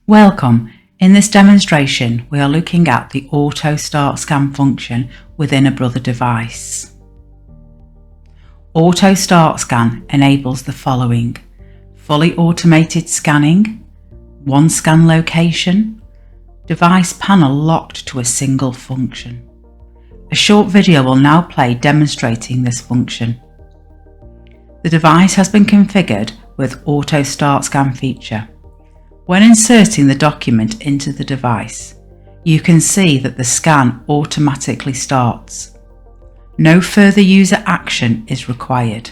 Welcome. In this demonstration, we are looking at the Auto Start Scan function within a Brother device. Auto Start Scan enables the following: fully automated scanning, one scan location, device panel locked to a single function. A short video will now play demonstrating this function. The device has been configured with Auto Start Scan feature. When inserting the document into the device, you can see that the scan automatically starts. No further user action is required.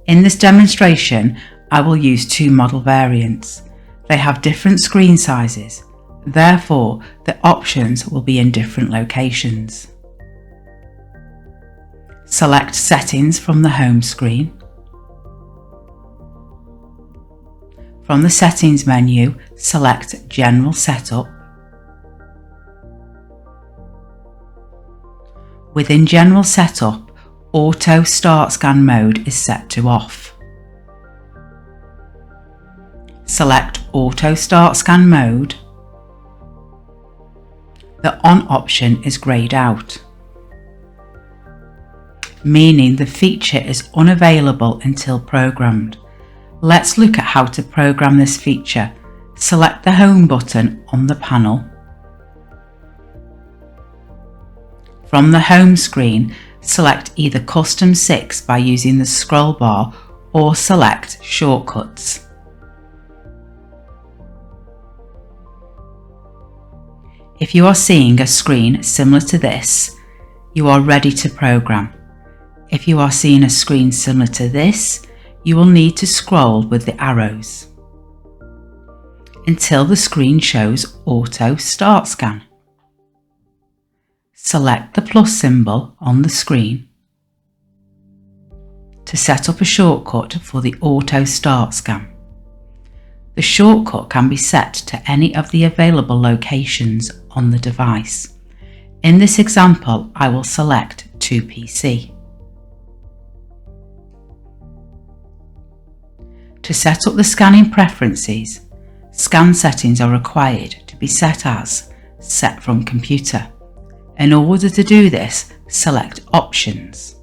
In this demonstration, I will use two model variants. They have different screen sizes, therefore the options will be in different locations. Select Settings from the home screen. From the Settings menu, select General Setup. Within General Setup, Auto Start Scan mode is set to off. Select Auto Start Scan mode. The On option is greyed out, meaning the feature is unavailable until programmed. Let's look at how to program this feature. Select the Home button on the panel. From the home screen, select either Custom 6 by using the scroll bar or select Shortcuts. If you are seeing a screen similar to this, you are ready to program. If you are seeing a screen similar to this, you will need to scroll with the arrows until the screen shows Auto Start Scan. Select the plus symbol on the screen to set up a shortcut for the Auto Start Scan. The shortcut can be set to any of the available locations on the device. In this example, I will select to PC. To set up the scanning preferences, scan settings are required to be set as Set from Computer. In order to do this, select Options.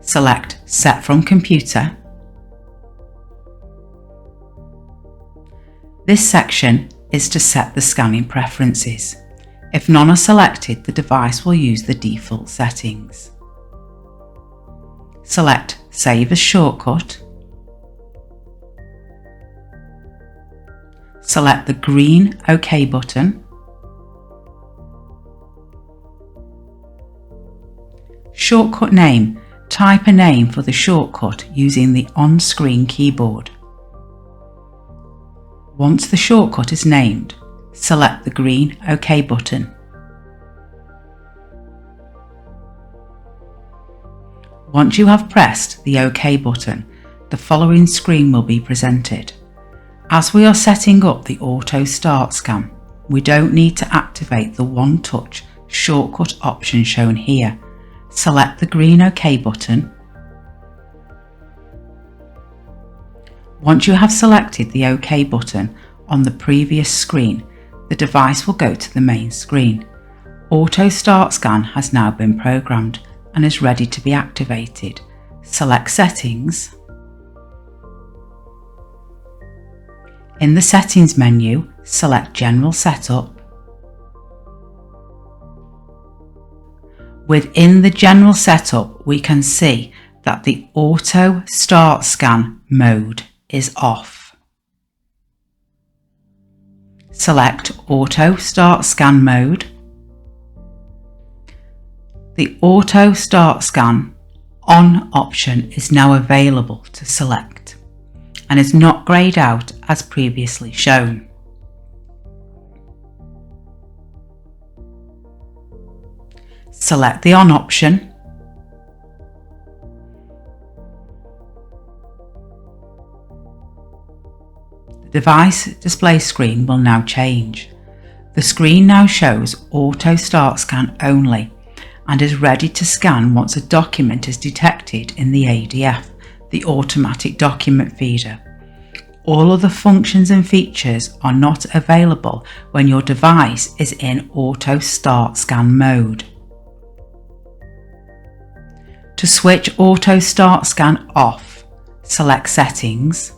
Select Set from Computer. This section is to set the scanning preferences. If none are selected, the device will use the default settings. Select Save as Shortcut. Select the green OK button. Shortcut name. Type a name for the shortcut using the on-screen keyboard. Once the shortcut is named, select the green OK button. Once you have pressed the OK button, the following screen will be presented. As we are setting up the Auto Start Scan, we don't need to activate the one-touch shortcut option shown here. Select the green OK button. Once you have selected the OK button on the previous screen, the device will go to the main screen. Auto Start Scan has now been programmed and is ready to be activated. Select Settings. In the Settings menu, select General Setup. Within the General Setup, we can see that the Auto Start Scan mode is off. Select Auto Start Scan mode. The Auto Start Scan On option is now available to select and is not greyed out as previously shown. Select the On option. The device display screen will now change. The screen now shows Auto Start Scan only and is ready to scan once a document is detected in the ADF the automatic document feeder. All other functions and features are not available when your device is in Auto Start Scan mode. To switch Auto Start Scan off, select Settings,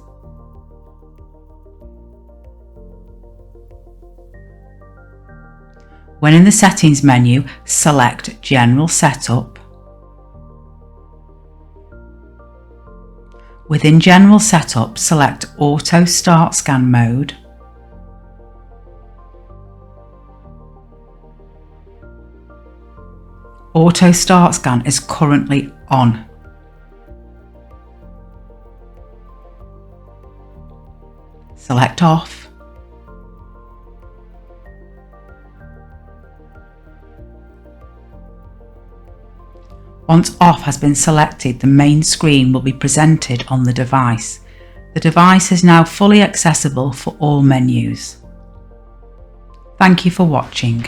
when in the Settings menu, select General Setup. Within General Setup, select Auto Start Scan mode. Auto Start Scan is currently on. Select Off. Once Off has been selected, the main screen will be presented on the device. The device is now fully accessible for all menus. Thank you for watching.